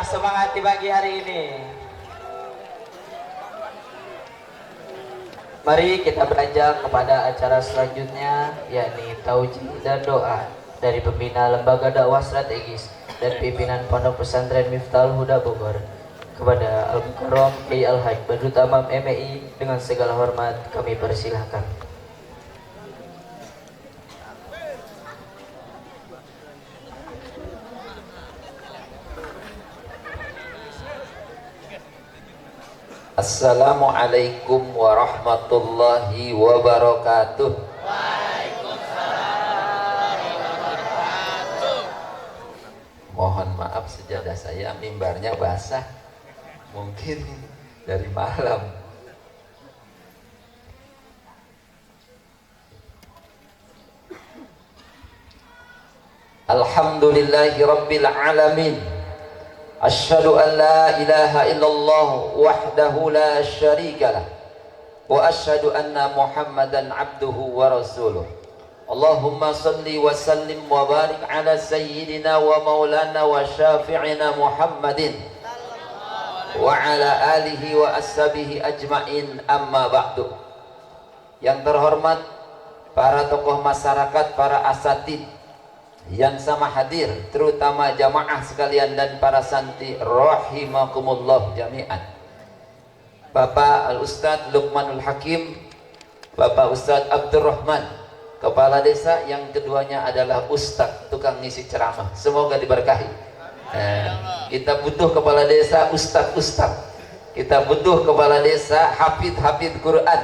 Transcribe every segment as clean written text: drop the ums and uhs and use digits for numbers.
semangat di pagi hari ini. Mari kita beranjak kepada acara selanjutnya, yakni tauji dan doa dari pembina Lembaga Dakwah Strategis dan pimpinan Pondok Pesantren Miftahul Huda Bogor kepada Al-Mukarram Kiai Al-Haj Badrut Tamam MI. Dengan segala hormat kami persilahkan. Assalamualaikum warahmatullahi wabarakatuh. Mohon maaf sejadah saya, mimbarnya basah, mungkin dari malam. Alhamdulillahi rabbil alamin. Asyhadu an la ilaha illallah wahdahu la syarika lah wa asyhadu anna Muhammadan abduhu wa rasuluh. Allahumma salli wa sallim wa barik ala sayyidina wa maulana wa syafi'ina Muhammadin wa ala alihi wa ashabihi ajma'in, amma ba'du. Yang terhormat para tokoh masyarakat, para asatid yang sama hadir, terutama jamaah sekalian dan para santri rahimakumullah jami'an. Bapak Al-Ustadz Luqmanul Hakim, Bapak Ustadz Abdurrahman, kepala desa, yang keduanya adalah Ustadz tukang ngisi ceramah, semoga diberkahi. Kita butuh kepala desa Ustadz, kita butuh kepala desa hafid Quran,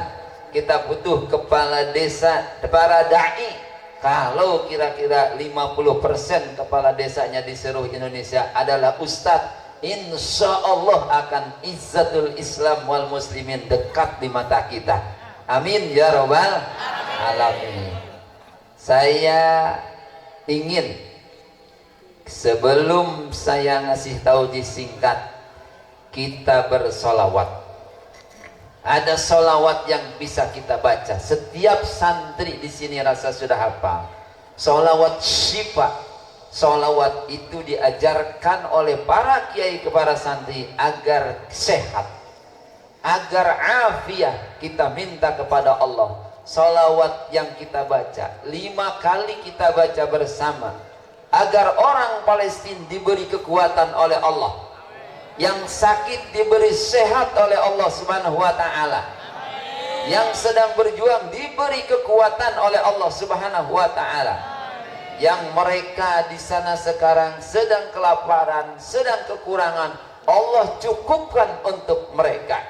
kita butuh kepala desa para da'i. Kalau kira-kira 50% kepala desanya di seluruh Indonesia adalah ustadz, insya Allah akan izzatul Islam wal muslimin dekat di mata kita. Amin ya robbal alamin. Saya ingin, sebelum saya ngasih tauji singkat, kita bersolawat. Ada solawat yang bisa kita baca. Setiap santri di sini rasa sudah hafal. Solawat syifa. Solawat itu diajarkan oleh para kiai kepada santri agar sehat, agar afiah. Kita minta kepada Allah. Solawat yang kita baca 5 kali kita baca bersama, agar orang Palestina diberi kekuatan oleh Allah, yang sakit diberi sehat oleh Allah Subhanahu wa ta'ala, yang sedang berjuang diberi kekuatan oleh Allah Subhanahu wa ta'ala, yang mereka di sana sekarang sedang kelaparan, sedang kekurangan, Allah cukupkan untuk mereka.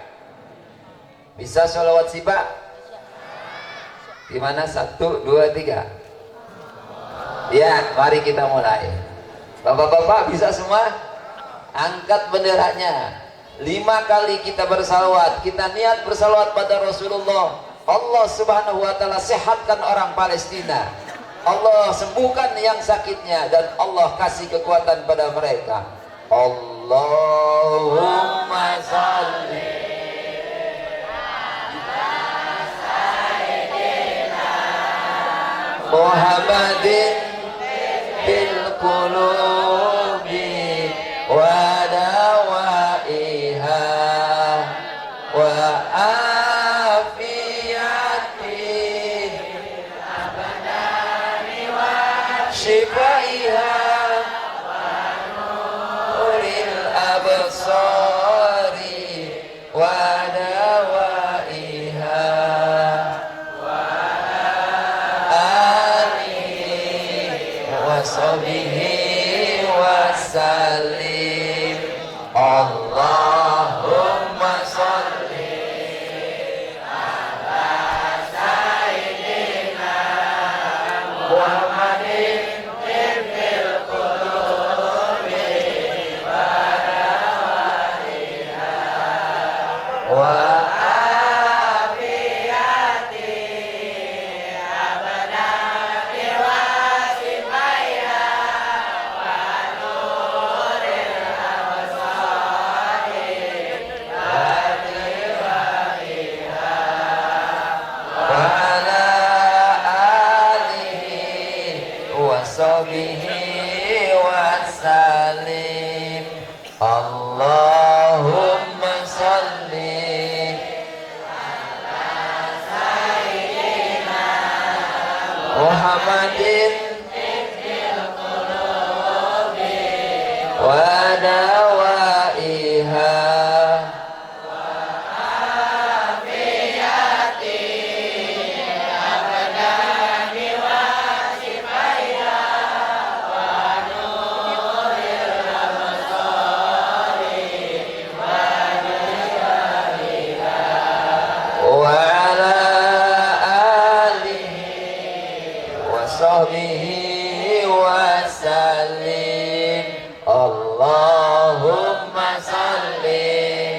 Bisa sholawat sih Pak? Gimana? 1, 2, 3. Ya, mari kita mulai. Bapak-bapak bisa semua? Angkat benderanya. 5 kali kita bersalawat, kita niat bersalawat pada Rasulullah. Allah Subhanahu wa ta'ala sehatkan orang Palestina, Allah sembuhkan yang sakitnya, dan Allah kasih kekuatan pada mereka. Allahumma shalli Muhammadin bil qulubi wa dawaiha wa afiyati abadani wa shifaiha wa nuril absari wa dawaiha wa alihi wa sahbihi wa salim. Allahumma sholli ala sayyidina Muhammadin fil qulubi wa dawaiha wa sahbihi wa salim. sahbihi wa sallim. Allahumma salli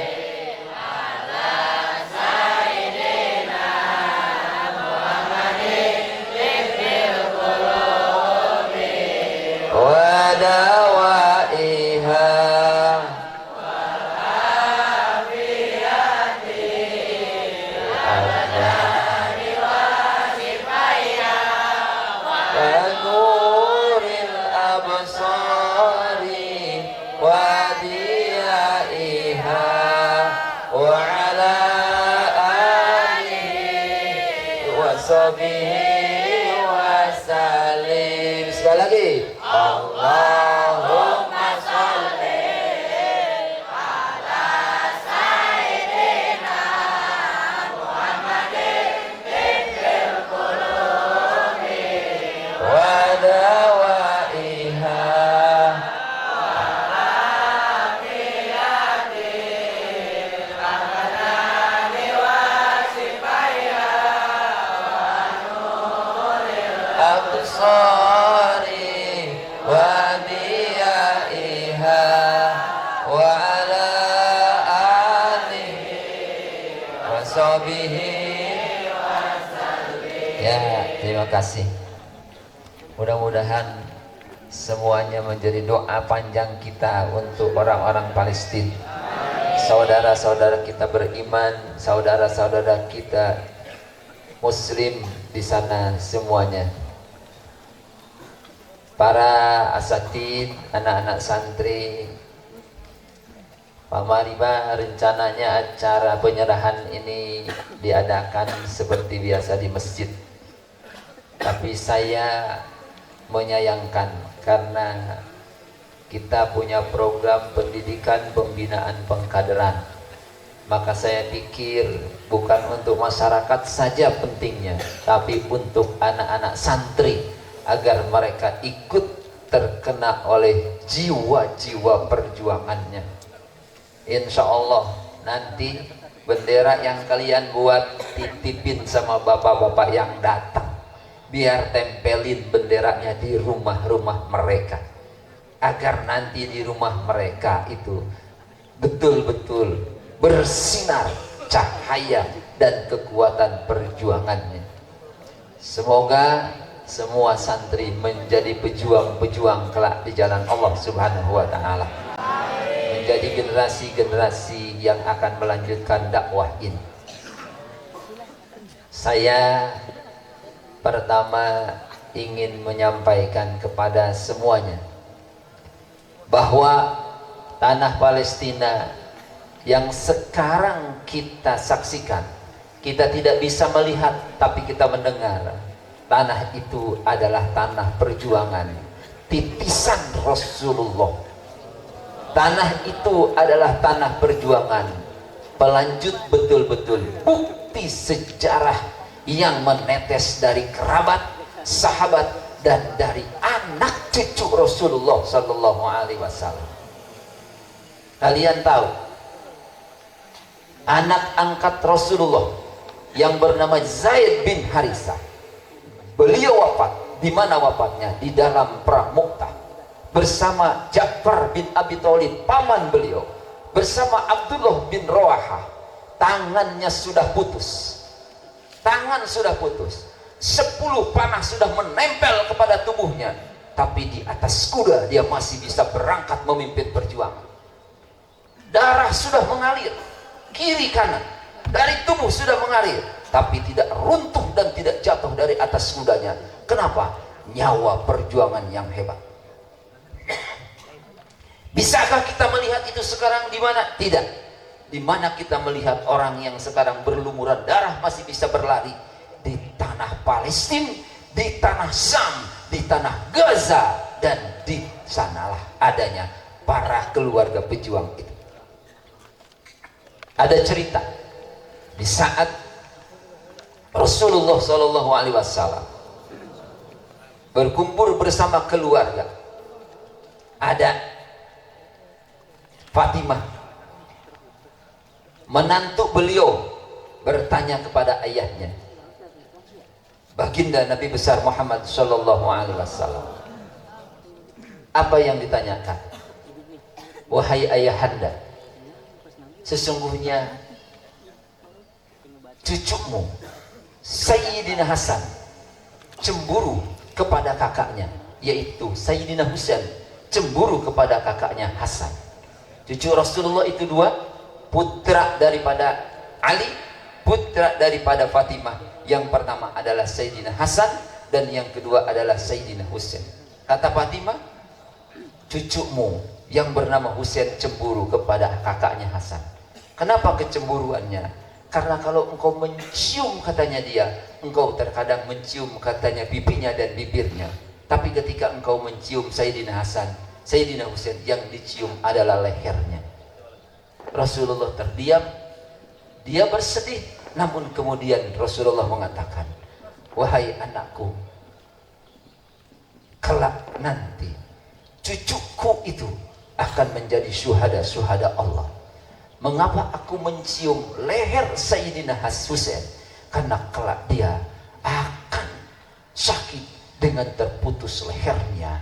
wa dawaiha wa nuril absari wa diyaiha wa ala alihi wa sahbihi wa sallim. Sekali lagi. Allahumma sholli ala sayyidina Muhammadin fil qulubi wa dawaiha absari wa diyaiha wa ala alihi wa sahbihi wa sallim. Ya, terima kasih. Mudah-mudahan semuanya menjadi doa panjang kita untuk orang-orang Palestina. Saudara-saudara kita beriman, saudara-saudara kita Muslim di sana semuanya. Para asatid, anak-anak santri, Pak Mariba, rencananya acara penyerahan ini diadakan seperti biasa di masjid. Tapi saya menyayangkan karena kita punya program pendidikan pembinaan pengkaderan. Maka saya pikir bukan untuk masyarakat saja pentingnya, tapi untuk anak-anak santri agar mereka ikut terkena oleh jiwa-jiwa perjuangannya. Insya Allah nanti bendera yang kalian buat titipin sama bapak-bapak yang datang, biar tempelin benderanya di rumah-rumah mereka, agar nanti di rumah mereka itu betul-betul bersinar cahaya dan kekuatan perjuangannya. Semoga semua santri menjadi pejuang-pejuang kelak di jalan Allah Subhanahu wa taala. Menjadi generasi-generasi yang akan melanjutkan dakwah ini. Saya pertama ingin menyampaikan kepada semuanya bahwa tanah Palestina yang sekarang kita saksikan, kita tidak bisa melihat tapi kita mendengar. Tanah itu adalah tanah perjuangan, titisan Rasulullah. Tanah itu adalah tanah perjuangan, pelanjut betul-betul bukti sejarah yang menetes dari kerabat, sahabat, dan dari anak cucu Rasulullah Sallallahu Alaihi Wasallam. Kalian tahu, anak angkat Rasulullah yang bernama Zaid bin Harisah, beliau wafat. Di mana wafatnya? Di dalam perang Mu'tah bersama Ja'far bin Abi Thalib, paman beliau, bersama Abdullah bin Rawahah. Tangannya sudah putus, tangan sudah putus, 10 panah sudah menempel kepada tubuhnya, tapi di atas kuda dia masih bisa berangkat memimpin perjuangan. Darah sudah mengalir kiri kanan, dari tubuh sudah mengalir, tapi tidak runtuh dan tidak jatuh dari atas kudanya. Kenapa? Nyawa perjuangan yang hebat. Bisakah kita melihat itu sekarang di mana? Tidak. Di mana kita melihat orang yang sekarang berlumuran darah masih bisa berlari? Di tanah Palestina, di tanah Syam, di tanah Gaza, dan di sanalah adanya para keluarga pejuang itu. Ada cerita di saat Rasulullah Shallallahu Alaihi Wasallam berkumpul bersama keluarga. Ada Fatimah, menantu beliau, bertanya kepada ayahnya, baginda Nabi besar Muhammad sallallahu alaihi wasallam. Apa yang ditanyakan? Wahai ayahanda, sesungguhnya cucumu Sayyidina Hasan cemburu kepada kakaknya, yaitu Sayyidina Husain cemburu kepada kakaknya Hasan. Cucu Rasulullah itu dua, putra daripada Ali, putra daripada Fatimah. Yang pertama adalah Sayyidina Hasan dan yang kedua adalah Sayyidina Husain. Kata Fatimah, cucumu yang bernama Husain cemburu kepada kakaknya Hasan. Kenapa kecemburuannya? Karena kalau engkau mencium, katanya dia, engkau terkadang mencium katanya pipinya dan bibirnya, tapi ketika engkau mencium Sayyidina Hasan, Sayyidina Husain, yang dicium adalah lehernya. Rasulullah terdiam, dia bersedih, namun kemudian Rasulullah mengatakan, wahai anakku, kelak nanti cucuku itu akan menjadi syuhada Allah. Mengapa aku mencium leher Sayyidina Husain? Karena kelak dia akan sakit dengan terputus lehernya.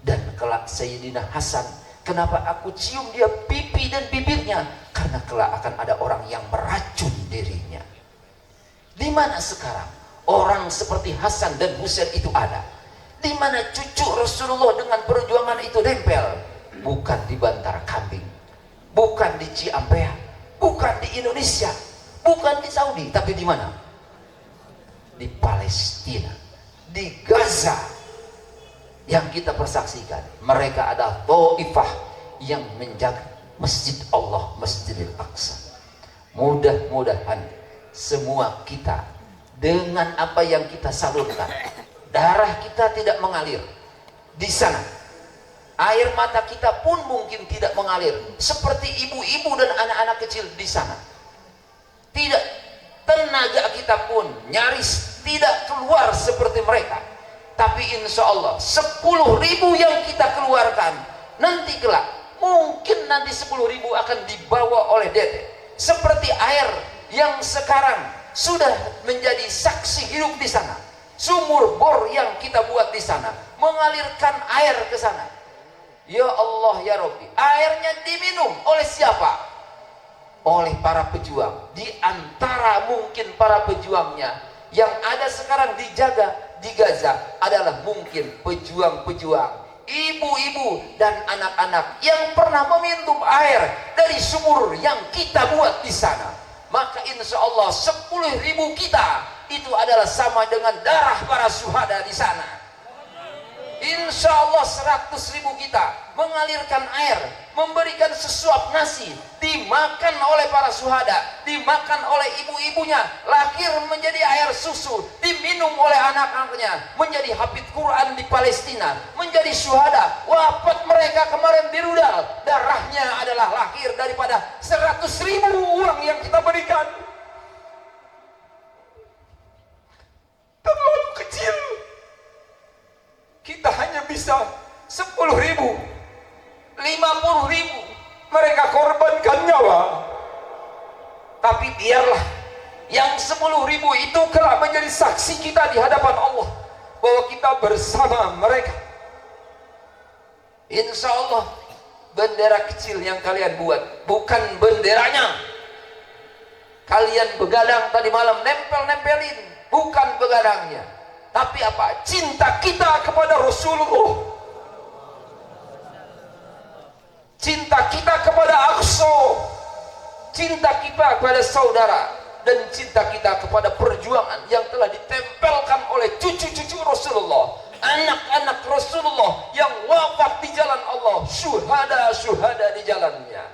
Dan kelak Sayyidina Hasan, kenapa aku cium dia pipi dan bibirnya? Karena kelak akan ada orang yang meracun dirinya. Di mana sekarang orang seperti Hasan dan Husain itu ada? Di mana cucu Rasulullah dengan perjuangan itu nempel? Bukan di Bantar Kambing, bukan di Ciampea, bukan di Indonesia, bukan di Saudi, tapi di mana? Di Palestina, di Gaza. Yang kita persaksikan, mereka adalah Taifah yang menjaga Masjid Allah, Masjidil Aqsa. Mudah-mudahan semua kita dengan apa yang kita salurkan, darah kita tidak mengalir di sana, air mata kita pun mungkin tidak mengalir seperti ibu-ibu dan anak-anak kecil di sana. Tidak, tenaga kita pun nyaris tidak keluar seperti mereka. Tapi insya Allah 10.000 yang kita keluarkan nanti kelak, mungkin nanti 10.000 akan dibawa oleh Dede, seperti air yang sekarang sudah menjadi saksi hidup di sana. Sumur bor yang kita buat di sana mengalirkan air ke sana. Ya Allah ya Rabbi, airnya diminum oleh siapa? Oleh para pejuang. Di antara mungkin para pejuangnya yang ada sekarang dijaga di Gaza adalah mungkin pejuang-pejuang, ibu-ibu dan anak-anak yang pernah meminum air dari sumur yang kita buat di sana. Maka insya Allah 10.000 kita itu adalah sama dengan darah para syuhada di sana. Insya Allah 100.000 kita mengalirkan air, memberikan sesuap nasi, dimakan oleh para syuhada, dimakan oleh ibu-ibunya, lahir menjadi air susu, diminum oleh anak-anaknya, menjadi hafid Quran di Palestina, menjadi syuhada. Wafat mereka kemarin di rudal, darahnya adalah lahir daripada 100.000 orang yang kita berikan. Terlalu kecil. Kita hanya bisa 10.000, 50.000 mereka korbankan nyawa. Tapi biarlah yang 10.000 itu kelak menjadi saksi kita di hadapan Allah bahwa kita bersama mereka. Insya Allah bendera kecil yang kalian buat bukan benderanya. Kalian begadang tadi malam nempelin, bukan begadangnya. Tapi apa? Cinta kita kepada Rasulullah, cinta kita kepada Aqsa, cinta kita kepada saudara, dan cinta kita kepada perjuangan yang telah ditempelkan oleh cucu-cucu Rasulullah, anak-anak Rasulullah yang wafat di jalan Allah, syuhada-syuhada di jalannya.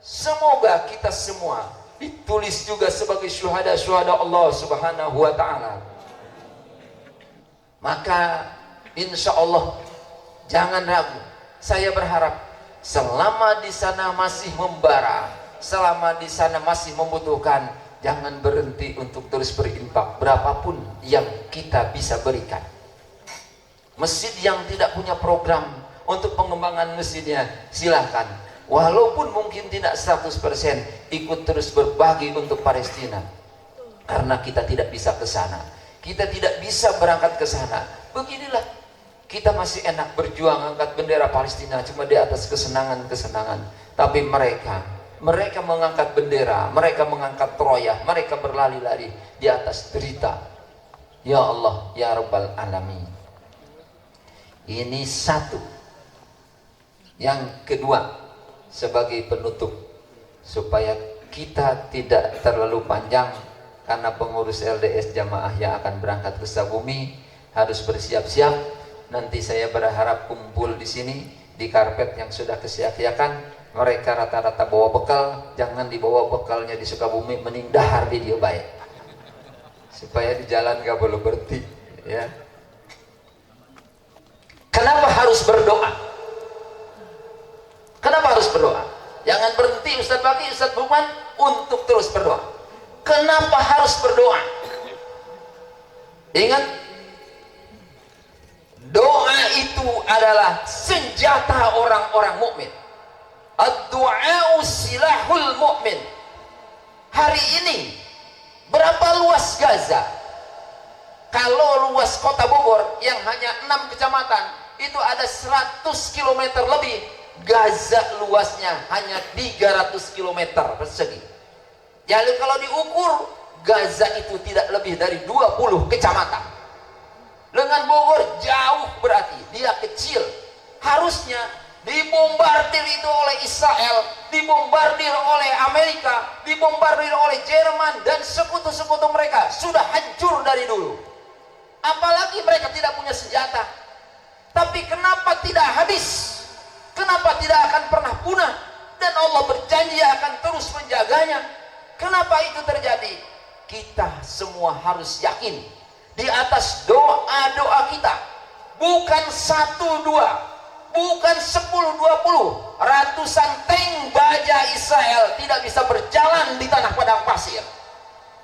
Semoga kita semua ditulis juga sebagai syuhada-syuhada Allah Subhanahu wa ta'ala. Maka insya Allah jangan ragu. Saya berharap selama di sana masih membara, selama di sana masih membutuhkan, jangan berhenti untuk terus berinfak berapapun yang kita bisa berikan. Masjid yang tidak punya program untuk pengembangan masjidnya, silahkan. Walaupun mungkin tidak 100%, ikut terus berbagi untuk Palestina. Karena kita tidak bisa ke sana. kita tidak bisa berangkat ke sana. Beginilah, kita masih enak berjuang angkat bendera Palestina cuma di atas kesenangan-kesenangan. Tapi mereka mengangkat bendera, mereka mengangkat Troya, mereka berlari-lari di atas derita. Ya Allah, ya Rabbal Alamin. Ini satu. Yang kedua, sebagai penutup, supaya kita tidak terlalu panjang, karena pengurus LDS jamaah yang akan berangkat ke Sukabumi harus bersiap-siap. Nanti saya berharap kumpul di sini di karpet yang sudah kesiap-siakan. Mereka rata-rata bawa bekal, jangan dibawa bekalnya di Sukabumi, mending dahar di dia baik, supaya di jalan gak boleh berhenti, ya. Kenapa harus berdoa? Kenapa harus berdoa? Jangan berhenti Ustaz Baki, Ustaz Bukman untuk terus berdoa. Kenapa harus berdoa? Ingat, doa itu adalah senjata orang-orang mukmin. Ad-du'a'u silahul mu'min. Hari ini berapa luas Gaza? Kalau luas kota Bogor yang hanya 6 kecamatan itu ada 100 km lebih. Gaza luasnya hanya 300 km persegi. Jadi kalau diukur, Gaza itu tidak lebih dari 20 kecamatan. Dengan Bogor jauh berarti dia kecil. Harusnya dibombardir itu oleh Israel, dibombardir oleh Amerika, dibombardir oleh Jerman dan sekutu-sekutu mereka sudah hancur dari dulu. Apalagi mereka tidak punya senjata. Tapi kenapa tidak habis? Kenapa tidak akan pernah punah? Dan Allah berjanji akan terus menjaganya. Kenapa itu terjadi? Kita semua harus yakin di atas doa-doa kita. Bukan 1, 2, bukan 10, 20. Ratusan tank baja Israel tidak bisa berjalan di tanah padang pasir.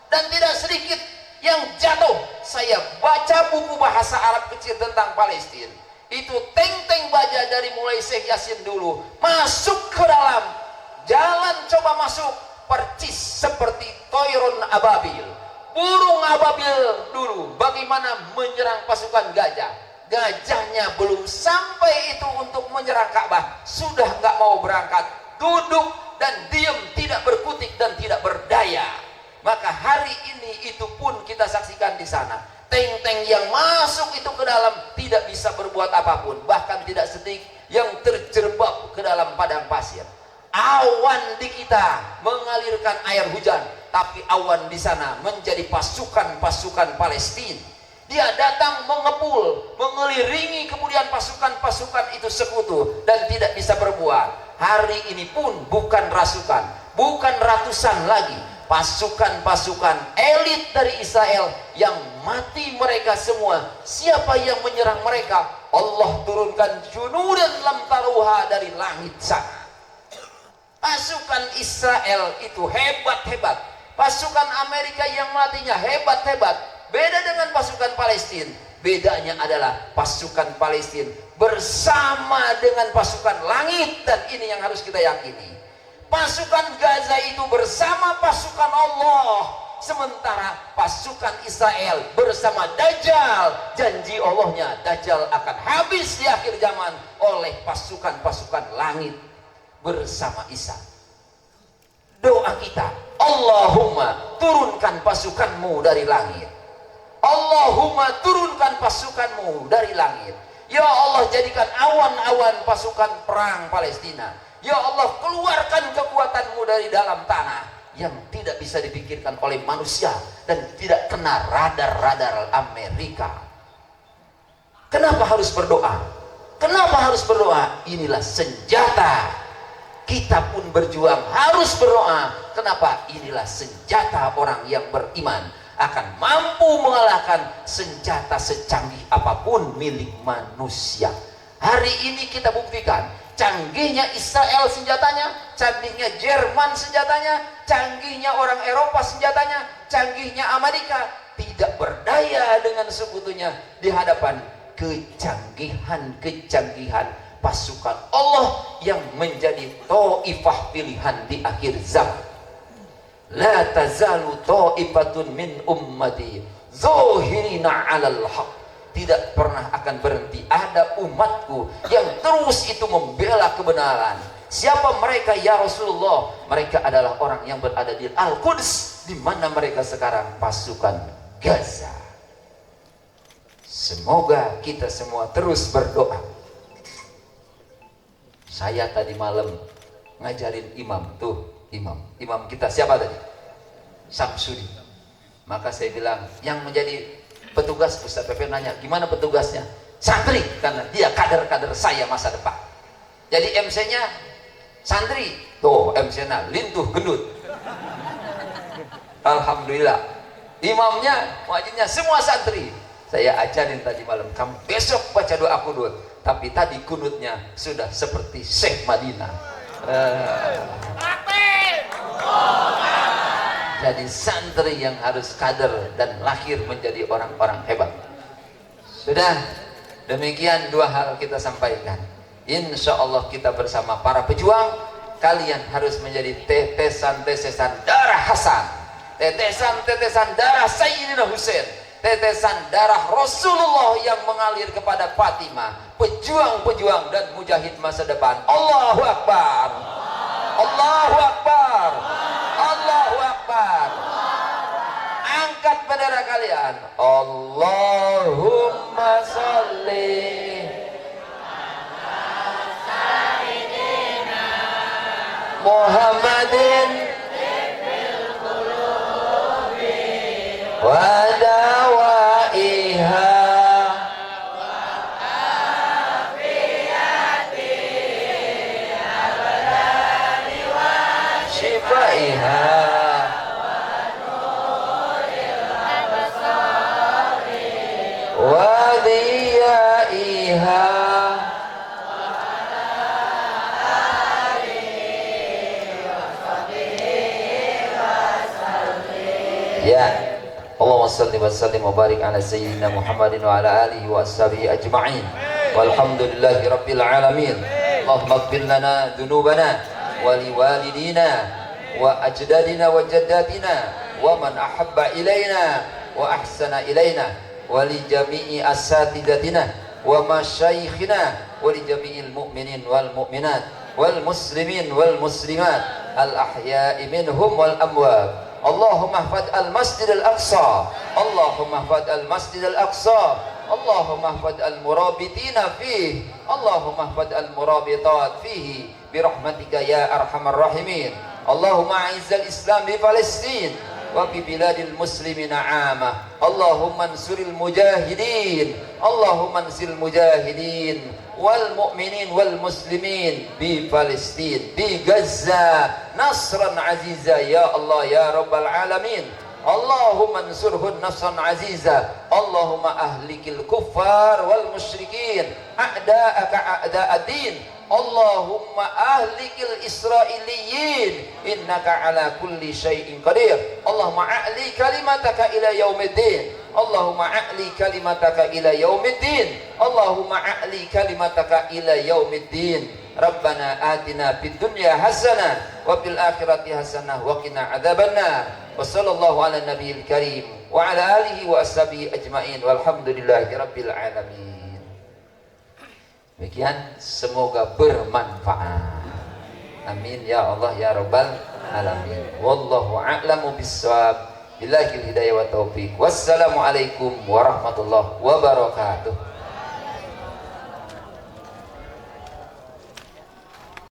Dan tidak sedikit yang jatuh. Saya baca buku bahasa Arab kecil tentang Palestina. Itu tank-tank baja dari mulai Syekh Yasin dulu masuk ke dalam jalan, coba masuk percis seperti toyrun ababil, burung ababil dulu bagaimana menyerang pasukan gajah. Gajahnya belum sampai itu untuk menyerang Ka'bah sudah nggak mau berangkat, duduk dan diam, tidak berkutik dan tidak berdaya. Maka hari ini itu pun kita saksikan di sana. Tank-tank yang masuk itu ke dalam tidak bisa berbuat apapun, bahkan tidak sedikit yang terjerembab ke dalam padang pasir. Awan di kita mengalirkan air hujan, tapi awan di sana menjadi pasukan-pasukan Palestina. Dia datang mengepul, mengelilingi, kemudian pasukan-pasukan itu sekutu dan tidak bisa berbuat. Hari ini pun bukan rasukan, bukan ratusan lagi, pasukan-pasukan elit dari Israel yang mati mereka semua. Siapa yang menyerang mereka? Allah turunkan junudan lam taruha dari langit sana. Pasukan Israel itu hebat-hebat. Pasukan Amerika yang matinya hebat-hebat. Beda dengan pasukan Palestina. Bedanya adalah pasukan Palestina bersama dengan pasukan langit, dan ini yang harus kita yakini. Pasukan Gaza itu bersama pasukan Allah, sementara pasukan Israel bersama Dajjal. Janji Allahnya Dajjal akan habis di akhir zaman oleh pasukan-pasukan langit bersama Isa. Doa kita, Allahumma turunkan pasukanmu dari langit. Allahumma turunkan pasukanmu dari langit. Ya Allah, jadikan awan-awan pasukan perang Palestina. Ya Allah, keluarkan kekuatanmu dari dalam tanah yang tidak bisa dipikirkan oleh manusia dan tidak kena radar-radar Amerika. Kenapa harus berdoa? Kenapa harus berdoa? Inilah senjata. Kita pun berjuang harus berdoa. Kenapa? Inilah senjata orang yang beriman, akan mampu mengalahkan senjata secanggih apapun milik manusia. Hari ini kita buktikan canggihnya Israel senjatanya, canggihnya Jerman senjatanya, canggihnya orang Eropa senjatanya, canggihnya Amerika tidak berdaya dengan sekutunya di hadapan kecanggihan pasukan Allah yang menjadi taifah pilihan di akhir zaman. La tazalu taifatun min ummati zahirina 'alal haq. Tidak pernah akan berhenti ada umatku yang terus itu membela kebenaran. Siapa mereka ya Rasulullah? Mereka adalah orang yang berada di Al-Quds, di mana mereka sekarang pasukan Gaza. Semoga kita semua terus berdoa. Saya tadi malam ngajarin imam imam kita siapa tadi? Samsudi. Maka saya bilang yang menjadi petugas, Ustaz Pepe nanya gimana petugasnya? Santri, karena dia kader-kader saya masa depan. Jadi MC-nya santri, tuh MC-nya lintuh gendut. Alhamdulillah. Imamnya, muadzinnya semua santri. Saya ajarin tadi malam, kamu besok baca doa kunut. Tapi tadi kunutnya sudah seperti Syekh Madinah. Jadi santri yang harus kader dan lahir menjadi orang-orang hebat. Sudah, demikian dua hal kita sampaikan. Insya Allah kita bersama para pejuang. Kalian harus menjadi tetesan-tetesan darah Hasan, tetesan-tetesan darah Sayyidina Husain, tetesan darah Rasulullah yang mengalir kepada Fatimah. Pejuang-pejuang dan mujahid masa depan. Allahu Akbar, Allahu Akbar, Allahu Akbar. Angkat bendera kalian. Allahumma sholli Muhammadin wa dawaiha shifaiha wa diyaiha. Ya, Allahumma salli wa sallim wa barik ala sayyidina Muhammadin wa ala alihi wa ashabihi ajma'in. Walhamdulillahi rabbil alamin. Allahumma ighfir lana dhunubana wa liwalidina wa ajdadina wa jaddatina wa man ahabba ilaina wa ahsana ilaina wa li jami'i asatidatina wa masyayikhina wa li jami'il mu'minin wal mu'minat wal muslimin wal muslimat al ahya'i minhum wal amwat. Allahumma hfad al-masjid al-aqsa, Allahumma hfad al-masjid al-aqsa, Allahumma hfad al-murabitina fihi, Allahumma hfad al-murabitat fihi birahmatika ya arhamar rahimin. Allahumma a'izz al-islam bi Palestin wa bi biladil muslimina 'amah. Allahumma ansuril mujahidin, Allahumma ansil mujahidin wal mu'minin wal muslimin bi Palestin, bi Gaza nasran aziza ya Allah ya rabbal alamin. Allahumma ansurhun nasran aziza. Allahumma ahlikil kuffar wal musyrikin a'da'aka a'da'ad-din. Allahumma ahlikil israiliyin innaka ala kulli syai'in qadir. Allahumma a'li kalimataka ila yaumiddin. Allahumma a'li kalimataka ila yaumiddin. Allahumma a'li kalimataka ila yaumiddin. Rabbana atina fid dunya hasanah wa fil akhirati hasanah wa qina adzabannar. Wa sallallahu ala nabiyil karim wa ala alihi wa ashabihi ajmain walhamdulillahi rabbil alamin. Demikian, semoga bermanfaat. Amin ya Allah ya rabbal alamin. Wallahu a'lamu bissawab. Billahil hidayah wa taufiq. Wassalamualaikum warahmatullahi wabarakatuh.